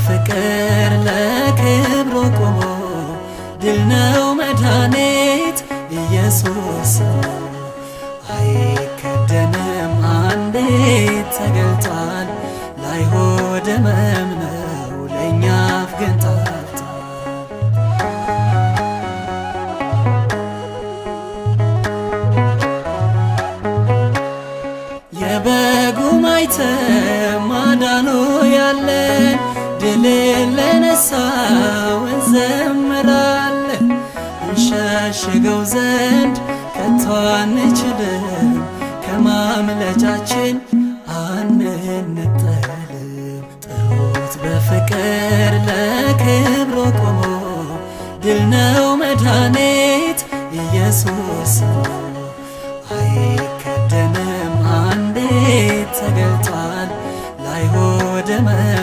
በፍቅር ለክብሩ ቆሞ ድል ነው መድኃኒት ኢየሱስ አይከደንም አንዴ ተገልጧል ለአይሁድ ሕመም ነው ለእኛ አፍ ግን ጠፍቷል። የበጉ ማኅተም ማዳኑ ያለን ድልን ለነሳው እንዘምራለን። እንሸሽገው ዘንድ ከቶ አንችልም ከማምለጫችን አንነጠልም። ጥሩት በፍቅር ለክብሩ ቆሞ ድል ነው መድኃኒት ኢየሱስ አይከደንም አንዴ ተገልጧል ለአይሁድ ሕመም